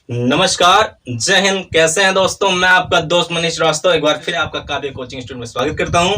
नमस्कार, जय हिंद। कैसे हैं दोस्तों? मैं आपका दोस्त मनीष श्रीवास्तव एक बार फिर आपका काव्य कोचिंग स्टूडियो में स्वागत करता हूं।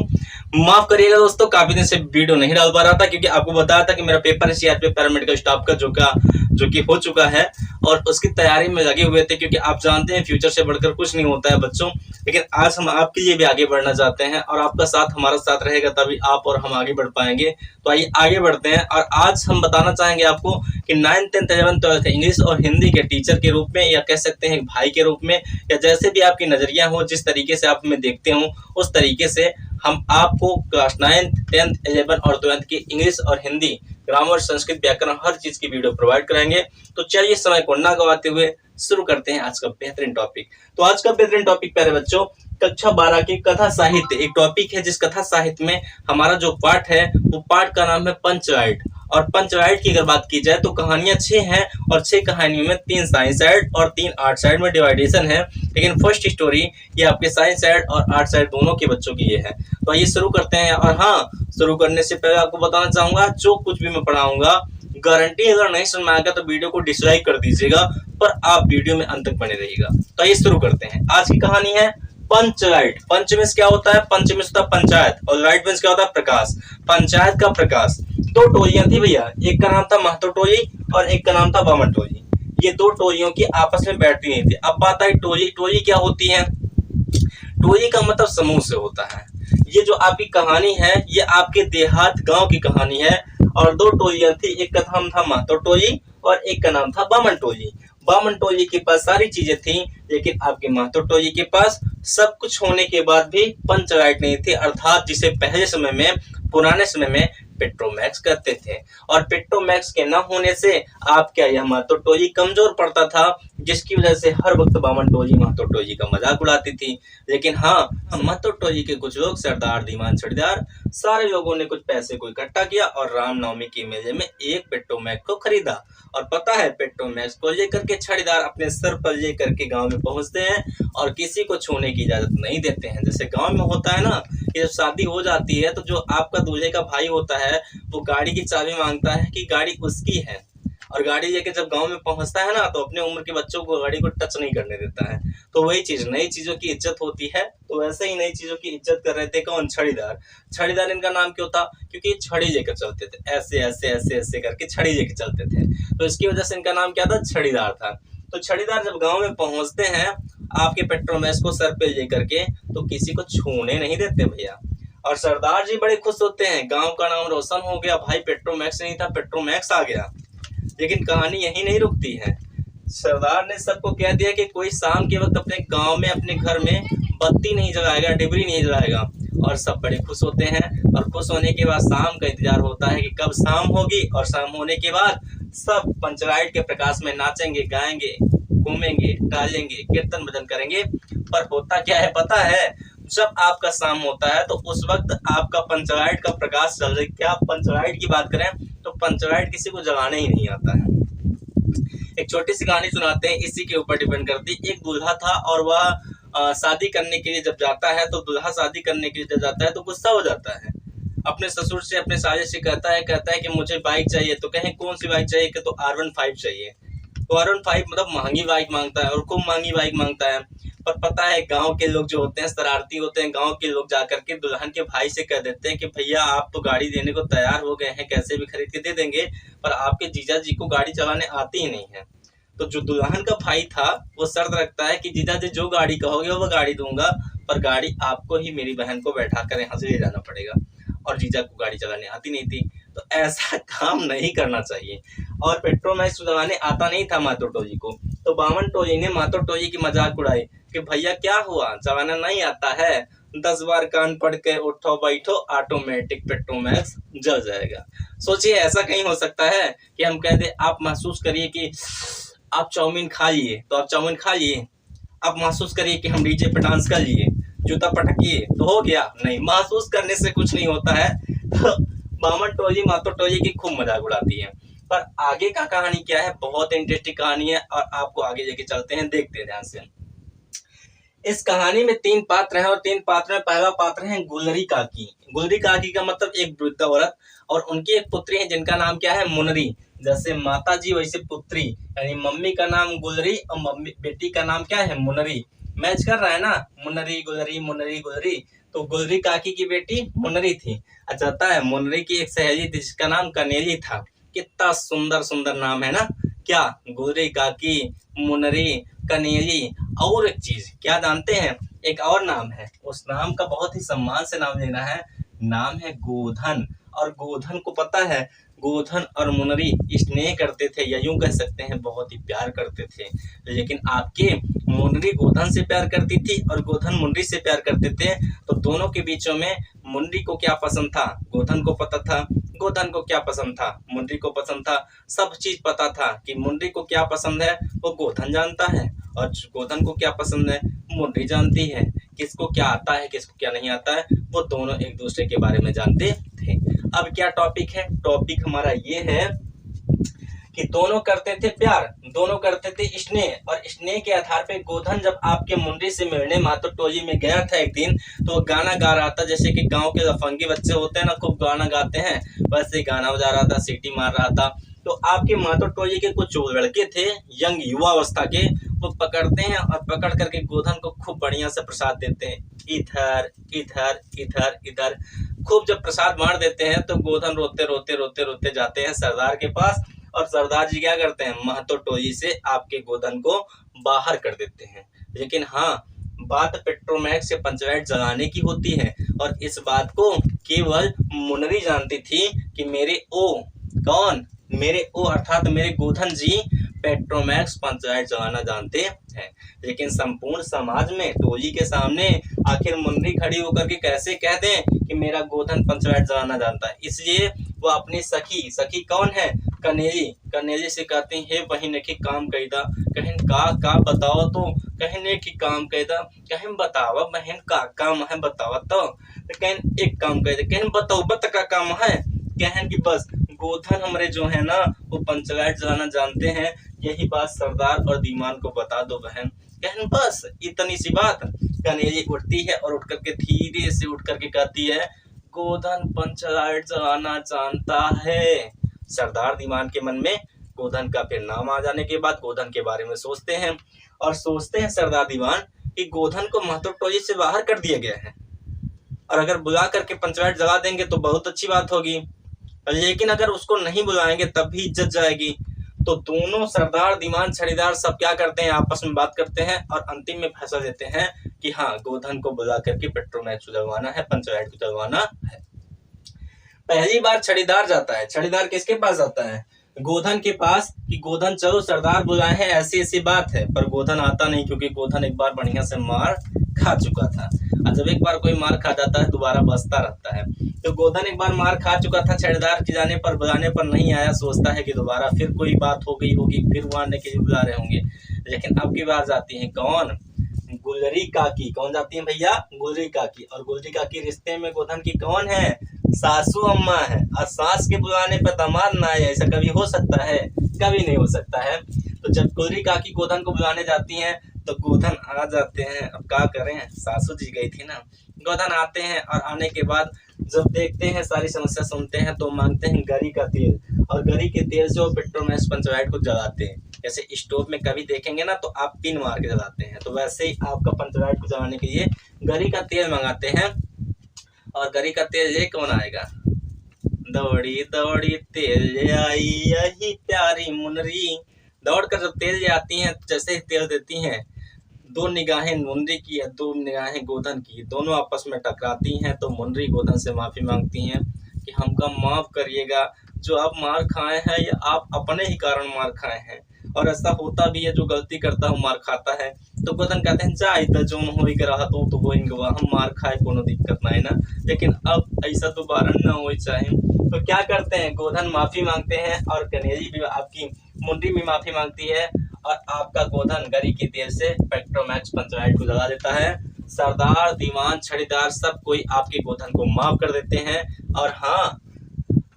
माफ करिएगा दोस्तों, काफी दिन से वीडियो नहीं डाल पा रहा था क्योंकि आपको बताया था कि मेरा पेपर है सीआरपीएफ पैरामेडिकल स्टाफ का जो कि हो चुका है और उसकी तैयारी में लगे हुए थे क्योंकि आप जानते हैं फ्यूचर से बढ़कर कुछ नहीं होता है बच्चों। लेकिन आज हम आपके लिए भी आगे बढ़ना चाहते हैं और आपका साथ हमारा साथ रहेगा तभी आप और हम आगे बढ़ पाएंगे। तो आइए आगे बढ़ते हैं और आज हम बताना चाहेंगे आपको कि 9th 10th 11th 12th English और हिंदी के टीचर के रूप में या कह सकते हैं भाई के रूप में या जैसे भी आपकी नजरिया हो, जिस तरीके से आप हमें देखते हो उस तरीके से हम आपको क्लास 9th 10th 11th और 12th की इंग्लिश और हिंदी ग्रामर संस्कृत व्याकरण हर चीज की वीडियो प्रोवाइड कराएंगे। तो चलिए समय को ना गवाते हुए शुरू करते हैं आज का बेहतरीन टॉपिक। तो आज का बेहतरीन टॉपिक प्यारे बच्चों कक्षा 12 की कथा साहित्य एक टॉपिक है, जिस कथा साहित्य में हमारा जो पाठ है वो पाठ का नाम है पंचराइड। और पंचराइड की अगर बात की जाए तो कहानियां 6 हैं और 6 कहानियों में 3 साइंस साइड और 3 आर्ट साइड में डिवाइडेशन है। लेकिन फर्स्ट स्टोरी ये आपके साइंस साइड और आर्ट साइड दोनों के बच्चों की ये है। तो आइए शुरू करते हैं। और हाँ, शुरू करने से पहले आपको बताना चाहूंगा जो कुछ भी मैं पढ़ाऊंगा गारंटी अगर नहीं समझ में आएगा तो वीडियो को डिसलाइक कर दीजिएगा, पर आप वीडियो में अंत तक बने रहिएगा। तो आइए शुरू करते हैं। आज की कहानी है पंचराइड। पंच मीन्स क्या होता है? पंच मीन्स होता है पंचायत और राइट मीन्स क्या होता है? प्रकाश। पंचायत का प्रकाश। 2 टोलियां थी भैया, एक का नाम था महतो टोली और एक का नाम था बामन टोली। ये 2 टोलियों की आपस में बैठती नहीं थी। अब बात आई टोली क्या होती है? टोली का मतलब समूह से होता है। ये जो आपकी कहानी है ये आपके देहात गांव की कहानी है और 2 टोलियां थी, एक का नाम था महतो टोली और एक का नाम था बामन टोली। बामन टोली के पास सारी चीजें थी लेकिन आपके महतो टोली के पास सब कुछ होने के बाद भी पंचराइड नहीं थे, अर्थात जिसे पहले समय में पुराने समय में पेट्रोमैक्स कहते थे। और पेट्रोमैक्स के न होने से आपका यह महतो टोली कमजोर पड़ता था, जिसकी वजह से हर वक्त बामन टोली महतो टोली का मजाक उड़ाती थी। लेकिन हाँ, महतो टोली के कुछ लोग सरदार धीमान छड़ीदार सारे लोगों ने कुछ पैसे को इकट्ठा किया और रामनवमी के मेले में एक पेट्रोमैक्स को खरीदा। और पता है पेट्रोमैक्स को लेकर के छड़ीदार अपने सर पर लेकर के गांव में पहुंचते हैं और किसी को छूने की इजाजत नहीं देते हैं। जैसे गांव में होता है ना कि जब शादी हो जाती है तो जो आपका दूल्हे का भाई होता है वो गाड़ी की चाबी मांगता है कि गाड़ी उसकी है, और गाड़ी लेके जब गांव में पहुंचता है ना तो अपने उम्र के बच्चों को गाड़ी को टच नहीं करने देता है। तो वही चीज, नई चीजों की इज्जत होती है। तो वैसे ही नई चीजों की इज्जत कर रहे थे कौन? छड़ीदार। छड़ीदार इनका नाम क्यों था? क्योंकि ये छड़ी लेकर चलते थे, ऐसे ऐसे ऐसे ऐसे करके छड़ी लेकर चलते थे, तो इसकी वजह से इनका नाम क्या था? छड़ीदार था। तो छड़ीदार जब गाँव में पहुंचते हैं आपके पेट्रोमैक्स को सर पे लेकर के तो किसी को छूने नहीं देते भैया। और सरदार जी बड़े खुश होते हैं, गांव का नाम रोशन हो गया, भाई पेट्रोमैक्स नहीं था पेट्रोमैक्स आ गया। लेकिन कहानी यही नहीं रुकती है। सरदार ने सबको कह दिया कि कोई शाम के वक्त अपने गांव में अपने घर में बत्ती नहीं जलाएगा, डिबरी नहीं जलाएगा। और सब बड़े खुश होते हैं और खुश होने के बाद शाम का इंतजार होता है कि कब शाम होगी। और शाम होने के बाद सब पंचराइड के प्रकाश में नाचेंगे, गाएंगे, घूमेंगे, टहलेंगे, कीर्तन भजन करेंगे। पर होता क्या है पता है? जब आपका शाम होता है तो उस वक्त आपका पंचराइड का प्रकाश चल रहा है। क्या पंचराइड की बात करें तो पंचराइड किसी को जगाने ही नहीं आता है। एक छोटी सी कहानी सुनाते हैं, इसी के ऊपर डिपेंड करती है। एक दूल्हा था और वह शादी करने के लिए जब जाता है तो दूल्हा शादी करने के लिए जब जाता है तो गुस्सा हो जाता है। अपने ससुर से अपने साले से कहता है कि मुझे बाइक चाहिए। तो कहें कौन सी बाइक चाहिए? कि तो R15 चाहिए। तो R15 मतलब महंगी बाइक मांगता है और खूब महंगी बाइक मांगता है। पर पता है गांव के लोग जो होते हैं शरारती होते हैं। गांव के लोग जाकर के दुल्हन के भाई से कह देते हैं कि भैया आप तो गाड़ी देने को तैयार हो गए हैं, कैसे भी खरीद के दे देंगे, पर आपके जीजा जी को गाड़ी चलाने आती ही नहीं है। तो जो दुल्हन का भाई था वो शर्त रखता है कि जीजा जी जो गाड़ी कहोगे वो गाड़ी दूंगा, पर गाड़ी आपको ही मेरी बहन को बैठा कर यहाँ से ले जाना पड़ेगा। और जीजा को गाड़ी चलाने आती नहीं थी। तो ऐसा काम नहीं करना चाहिए। और पेट्रोमैक्स चलाने आता नहीं था महतो टोली को। तो बामन टोली ने महतो टोली की मजाक उड़ाई कि भैया क्या हुआ, चलाना नहीं आता है? 10 बार कान पढ़ के उठो बैठो, ऑटोमेटिक पेट्रोमैक्स जल जाएगा। सोचिए ऐसा कहीं हो सकता है कि हम कह दे आप महसूस करिए कि आप चाउमीन खा लिए तो आप चाउमीन खा लिए। आप महसूस करिए कि हम डीजे पे डांस कर लिए, जूता पटकिए तो हो गया? नहीं, महसूस करने से कुछ नहीं होता है। तो बामन टोली महतो टोली की खूब मजाक उड़ाती है। पर आगे का कहानी क्या है? बहुत इंटरेस्टिंग कहानी है और आपको आगे लेके चलते हैं, देखते हैं ध्यान से। इस कहानी में 3 पात्र हैं और 3 पात्र में पहला पात्र है गुलरी काकी। गुलरी काकी का मतलब एक वृद्ध औरत और उनकी एक पुत्री है जिनका नाम क्या है? मुनरी। जैसे माता जी वैसे पुत्री, यानी मम्मी का नाम गुलरी और मम्मी बेटी का नाम क्या है, मुनरी। मैच कर रहा है ना, मुनरी गुलरी मुनरी गुलरी। तो गुलरी काकी की बेटी मुनरी थी। अच्छा आता है मुनरी की एक सहेली थी जिसका नाम कनेली था। कितना सुंदर सुंदर नाम है ना, क्या, गुलरी काकी, मुनरी, कनेली। और एक चीज क्या जानते हैं, एक और नाम है, उस नाम का बहुत ही सम्मान से नाम लेना है, नाम है गोधन। और गोधन को पता है, गोधन और मुनरी स्नेह करते थे, या यूं कह सकते हैं बहुत ही प्यार करते थे। लेकिन आपके मुनरी गोधन से प्यार करती थी और गोधन मुनरी से प्यार करते थे। तो दोनों के बीचों में मुनरी को क्या पसंद था, गोधन को पता था। गोधन को क्या पसंद था, मुनरी को पसंद था। सब चीज पता था कि मुनरी को क्या पसंद है वो गोधन जानता है, और गोधन को क्या पसंद है मुनरी जानती है। किसको क्या आता है किसको क्या नहीं आता है वो दोनों एक दूसरे के बारे में जानते थे। अब क्या टॉपिक है, टॉपिक हमारा ये है कि दोनों करते थे प्यार, दोनों करते थे स्नेह। और स्नेह के आधार पे गोधन जब आपके मुनरी से मिलने मातो टोली में गया था एक दिन, तो वो गाना गा रहा था। जैसे कि गांव के लफंगी बच्चे होते हैं ना, खूब गाना गाते हैं, वैसे ही गाना बजा रहा था, सीटी मार रहा था। तो आपके मातो टोली के कुछ लड़के थे यंग युवा अवस्था के, वो पकड़ते हैं और पकड़ करके गोधन को खूब बढ़िया से प्रसाद देते हैं, इधर इधर इधर इधर। खूब जब प्रसाद बांट देते हैं तो गोधन रोते रोते रोते रोते जाते हैं सरदार के पास, और सरदार जी क्या करते हैं, महतो टोली से आपके गोधन को बाहर कर देते हैं। लेकिन हाँ, बात पेट्रोमैक्स से पंचवैट जलाने की होती है, और इस बात को केवल मुनरी जानती थी कि मेरे ओ कौन, मेरे ओ अर्थात मेरे गोधन जी पेट्रोमैक्स पंचवैट जलाना जानते हैं। लेकिन संपूर्ण समाज में टोली के सामने आखिर मुनरी खड़ी होकर के कैसे कह दें कि मेरा गोधन पंचवैट जलाना जानता है। इसलिए वो अपनी सखी, सखी कौन है, कनेली, कनेली से कहते हैं हे बहन की काम कैदा, कहें का बताओ तो, कहने की काम कैदा, कहें बतावा बहन का काम है बतावा तो, कहें एक काम कैदे, कहें बताओ बत का काम है, कहें कि बस गोधन हमरे जो है ना वो पंचवैट जलाना जानते हैं, यही बात सरदार और दीवान को बता दो बहन। कहें बस इतनी सी बात। कनेली उठती है और उठ करके धीरे से उठ करके कहती है गोधन पंचवैट जलाना जानता है। सरदार दीवान के मन में गोधन का फिर नाम आ जाने के बाद गोधन के बारे में सोचते हैं, और सोचते हैं सरदार दीवान कि गोधन को महतो टोली से बाहर कर दिया गया है, और अगर बुला करके पंचवैट जला देंगे तो बहुत अच्छी बात होगी, लेकिन अगर उसको नहीं बुलाएंगे तब भी इज्जत जाएगी। तो दोनों सरदार दीवान छड़ीदार सब क्या करते हैं, आपस में बात करते हैं और अंतिम में फैसला देते हैं कि हाँ, गोधन को बुला करके पेट्रोमैक्स जलवाना है, पंचवैट को जलवाना है। पहली बार छड़ीदार जाता है। छड़ीदार किसके पास जाता है, गोधन के पास, कि गोधन चलो सरदार बुलाए हैं, ऐसी ऐसी बात है। पर गोधन आता नहीं, क्योंकि गोधन एक बार बढ़िया से मार खा चुका था, और जब एक बार कोई मार खा जाता है दोबारा बचता रहता है। तो गोधन एक बार मार खा चुका था, छड़ीदार के जाने पर बुलाने पर नहीं आया, सोचता है कि दोबारा फिर कोई बात हो गई होगी, फिर वो आने के लिए बुला रहे होंगे। लेकिन अब की बार जाती है कौन, गुलरी काकी। कौन जाती है भैया, गुलरी काकी। और गुलरी काकी रिश्ते में गोधन की कौन है, सासू अम्मा है। और सास के बुलाने पर दामाद ना आए, ऐसा कभी हो सकता है, कभी नहीं हो सकता है। तो जब गुलरी काकी गोधन को बुलाने जाती हैं तो गोधन आ जाते हैं। अब क्या करें, सासू जी गई थी ना। गोधन आते हैं और आने के बाद जब देखते हैं, सारी समस्या सुनते हैं, तो मांगते हैं गरी का तेल, और गरी के तेल से वो पेट्रोमैक्स पंचवैट को जलाते हैं। जैसे स्टोव में कभी देखेंगे ना तो आप पिन मार के जलाते हैं, तो वैसे ही आपका पंचवैट को जलाने के लिए गरी का तेल मंगाते हैं। और गरी का तेल ले कौन आएगा, दौड़ी दौड़ी तेल ले आई यही प्यारी मुनरी। दौड़ कर जब तेल ले आती हैं, जैसे ही तेल देती हैं, दो निगाहें मुनरी की है, दो निगाहें गोधन की, दोनों आपस में टकराती हैं। तो मुनरी गोधन से माफी मांगती हैं कि हमका माफ करिएगा, जो आप मार खाए हैं ये आप अपने ही कारण मार खाए हैं, और ऐसा होता भी है, जो गलती करता है मार खाता है। तो गोधन कहते हैं जा इधर जो हो रहा तो होगा, हम मार खाए कोनो दिक्कत ना है ना, लेकिन अब ऐसा दोबारा ना हो चाहे। तो क्या करते हैं, गोधन माफी मांगते हैं, और कनेरी भी, आपकी मुनरी भी माफी मांगती है, और आपका गोधन गरी की तेल से पेट्रोमैक्स पंचवैट को जला देता है। सरदार दीवान छड़ीदार सब कोई आपके गोधन को माफ कर देते हैं। और हाँ,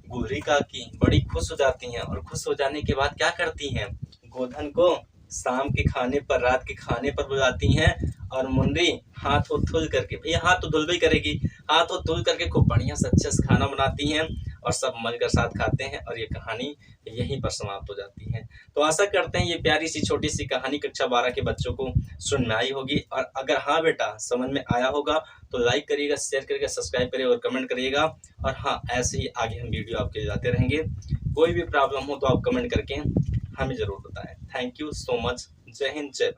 गुलरी काकी बड़ी खुश हो जाती हैं, और खुश हो जाने के बाद क्या करती हैं, गोधन को शाम के खाने पर, रात के खाने पर बुलाती हैं। और मुनरी हाथ धुल करके, भैया हाथ तो धुल भी करेगी, हाथ धुल करके खूब बढ़िया से अच्छे से खाना बनाती हैं, और सब मिलकर साथ खाते हैं और ये कहानी यहीं पर समाप्त हो जाती है। तो आशा करते हैं ये प्यारी सी छोटी सी कहानी कक्षा 12 के बच्चों को सुन में आई होगी, और अगर हाँ बेटा समझ में आया होगा तो लाइक करिएगा, शेयर करिएगा, सब्सक्राइब करिएगा और कमेंट करिएगा। और हाँ, ऐसे ही आगे हम वीडियो आपके लिए लाते रहेंगे। कोई भी प्रॉब्लम हो तो आप कमेंट करके हमें ज़रूर बताएं। Thank you so much. जय हिंद, जय भारत।